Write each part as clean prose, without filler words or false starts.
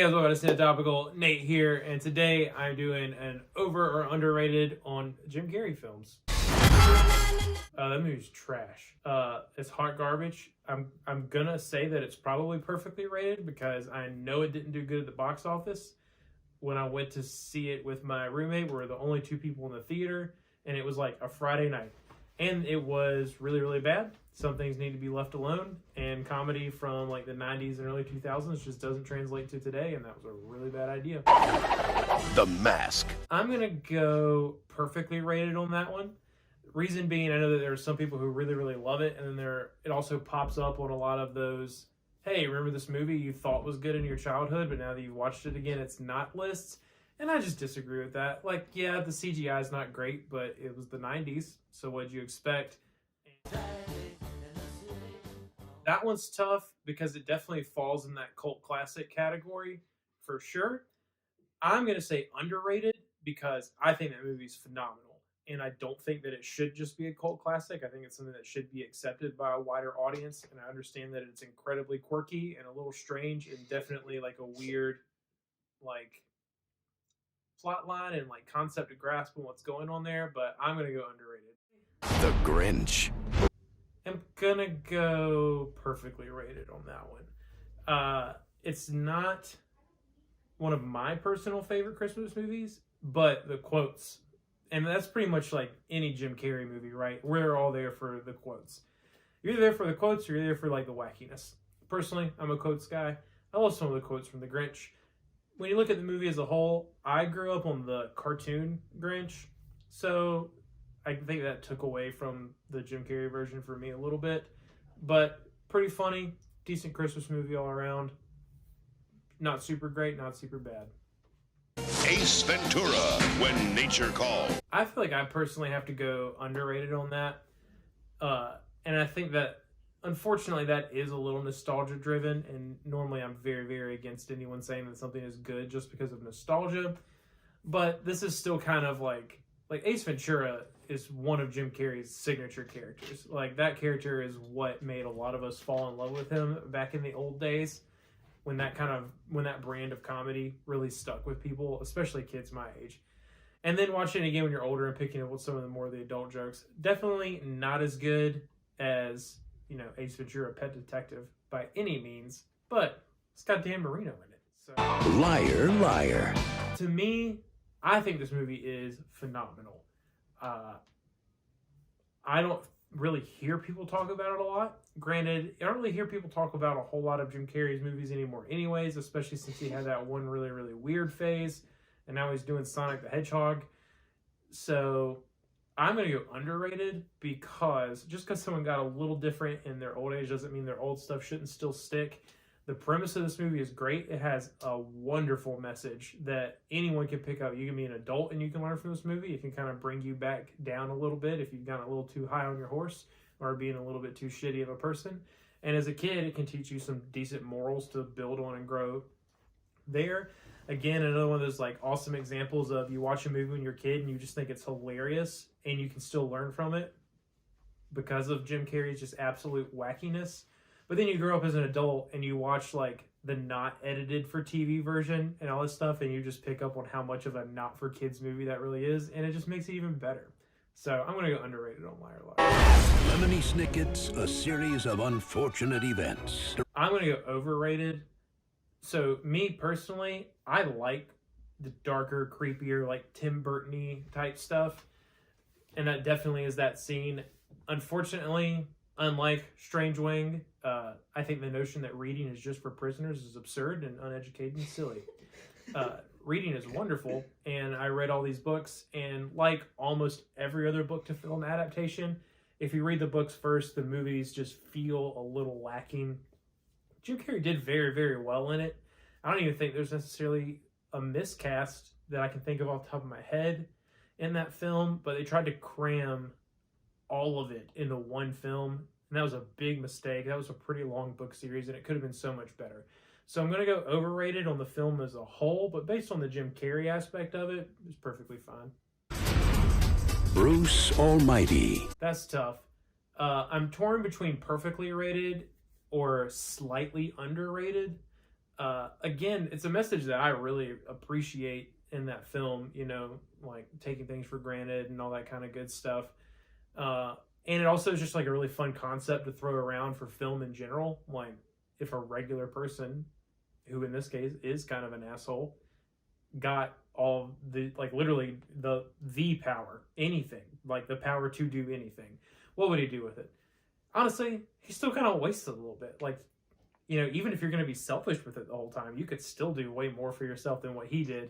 guys, welcome to Stand Topical. Nate here, and today I'm doing an over or underrated on Jim Carrey films. That movie's trash. It's hot garbage. I'm gonna say that it's probably perfectly rated because I know it didn't do good at the box office. When I went to see it with my roommate, we were the only two people in the theater, and it was like a Friday night. And it was really, really bad. Some things need to be left alone, and comedy from like the 90s and early 2000s just doesn't translate to today, and that was a really bad idea. The Mask. I'm gonna go perfectly rated on that one. Reason being, I know that there are some people who really, really love it, and then it also pops up on a lot of those, hey, remember this movie you thought was good in your childhood, but now that you've watched it again, it's not lists. And I just disagree with that. Like, yeah, the CGI is not great, but it was the 90s, so what'd you expect? That one's tough because it definitely falls in that cult classic category for sure. I'm going to say underrated because I think that movie's phenomenal. And I don't think that it should just be a cult classic. I think it's something that should be accepted by a wider audience. And I understand that it's incredibly quirky and a little strange and definitely like a weird, like, plot line and like concept to grasp on what's going on there. But I'm going to go underrated. The Grinch. I'm gonna go perfectly rated on that one. It's not one of my personal favorite Christmas movies, but the quotes, and that's pretty much like any Jim Carrey movie, right? We're all there for the quotes. You're either there for the quotes or you're there for like the wackiness. Personally, I'm a quotes guy. I love some of the quotes from the Grinch. When you look at the movie as a whole, I grew up on the cartoon Grinch, so I think that took away from the Jim Carrey version for me a little bit. But pretty funny, decent Christmas movie all around. Not super great, not super bad. Ace Ventura, When Nature Calls. I feel like I personally have to go underrated on that. And I think that, unfortunately, that is a little nostalgia driven. And normally I'm very, very against anyone saying that something is good just because of nostalgia. But this is still kind of like Ace Ventura is one of Jim Carrey's signature characters. Like, that character is what made a lot of us fall in love with him back in the old days when that brand of comedy really stuck with people, especially kids my age. And then watching it again when you're older and picking up with some of the more of the adult jokes, definitely not as good as, you know, Ace Ventura: Pet Detective by any means, but it's got Dan Marino in it. So, Liar, liar. to me, I think this movie is phenomenal. I don't really hear people talk about it a lot. Granted, I don't really hear people talk about a whole lot of Jim Carrey's movies anymore anyways, especially since he had that one really, really weird phase, and now he's doing Sonic the Hedgehog. So I'm going to go underrated because someone got a little different in their old age doesn't mean their old stuff shouldn't still stick. The premise of this movie is great. It has a wonderful message that anyone can pick up. You can be an adult and you can learn from this movie. It can kind of bring you back down a little bit if you've gotten a little too high on your horse or being a little bit too shitty of a person. And as a kid, it can teach you some decent morals to build on and grow there. Again, another one of those like awesome examples of you watch a movie when you're a kid and you just think it's hilarious and you can still learn from it because of Jim Carrey's just absolute wackiness. But then you grow up as an adult and you watch like the not edited for TV version and all this stuff, and you just pick up on how much of a not for kids movie that really is, and it just makes it even better. So I'm going to go underrated on Liar Liar. Lemony Snicket's A Series of Unfortunate Events. I'm going to go overrated. So me personally, I like the darker, creepier, like Tim Burton-y type stuff. And that definitely is that scene. Unfortunately, unlike Strange Wing, I think the notion that reading is just for prisoners is absurd and uneducated and silly. Reading is wonderful, and I read all these books, and like almost every other book to film adaptation, if you read the books first, the movies just feel a little lacking. Jim Carrey did very, very well in it. I don't even think there's necessarily a miscast that I can think of off the top of my head in that film, but they tried to cram all of it into one film, and that was a big mistake. That was a pretty long book series, and it could have been so much better. So I'm going to go overrated on the film as a whole, but based on the Jim Carrey aspect of it, it's perfectly fine. Bruce Almighty. That's tough. I'm torn between perfectly rated or slightly underrated. Again, it's a message that I really appreciate in that film, like taking things for granted and all that kind of good stuff. And it also is just like a really fun concept to throw around for film in general. Like, if a regular person, who in this case is kind of an asshole, got all the, like, literally the power, anything, like the power to do anything, what would he do with it? Honestly, he still kind of wasted a little bit. Like, even if you're going to be selfish with it the whole time, you could still do way more for yourself than what he did.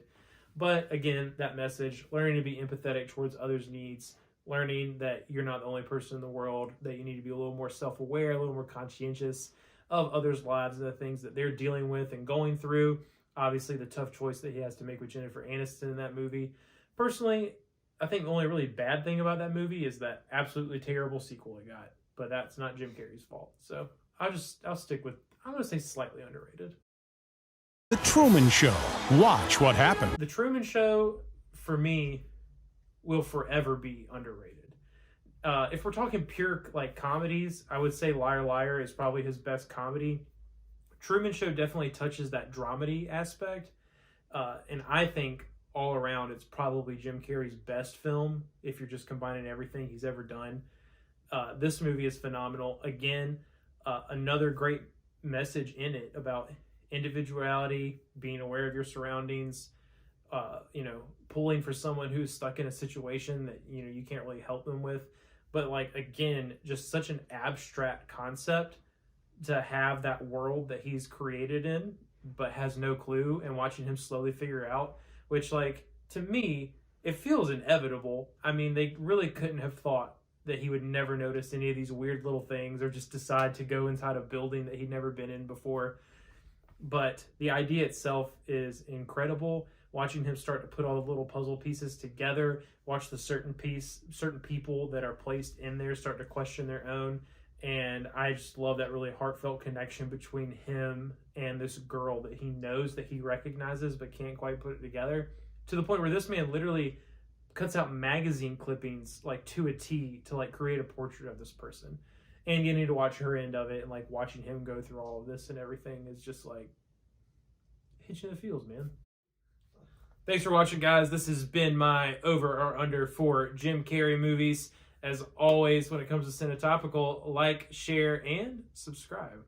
But again, that message, learning to be empathetic towards others' needs, learning that you're not the only person in the world, that you need to be a little more self-aware, a little more conscientious of others' lives and the things that they're dealing with and going through. Obviously, the tough choice that he has to make with Jennifer Aniston in that movie. Personally, I think the only really bad thing about that movie is that absolutely terrible sequel it got. But that's not Jim Carrey's fault. So I'll stick with, I'm going to say slightly underrated. The Truman Show. Watch what happened. The Truman Show, for me, will forever be underrated. If we're talking pure like comedies, I would say Liar Liar is probably his best comedy. Truman Show definitely touches that dramedy aspect. And I think all around it's probably Jim Carrey's best film if you're just combining everything he's ever done. This movie is phenomenal. Again, another great message in it about individuality, being aware of your surroundings, pulling for someone who's stuck in a situation that, you can't really help them with. But like, again, just such an abstract concept to have that world that he's created in, but has no clue, and watching him slowly figure out, which, like, to me, it feels inevitable. I mean, they really couldn't have thought that he would never notice any of these weird little things or just decide to go inside a building that he'd never been in before. But the idea itself is incredible. Watching him start to put all the little puzzle pieces together, watch the certain people that are placed in there start to question their own. And I just love that really heartfelt connection between him and this girl that he knows, that he recognizes, but can't quite put it together. To the point where this man literally cuts out magazine clippings like to a T to like create a portrait of this person. And getting to watch her end of it and like watching him go through all of this and everything is just like hits you in the feels, man. Thanks for watching, guys. This has been my over or under for Jim Carrey movies. As always, when it comes to Cinetopical, like, share, and subscribe.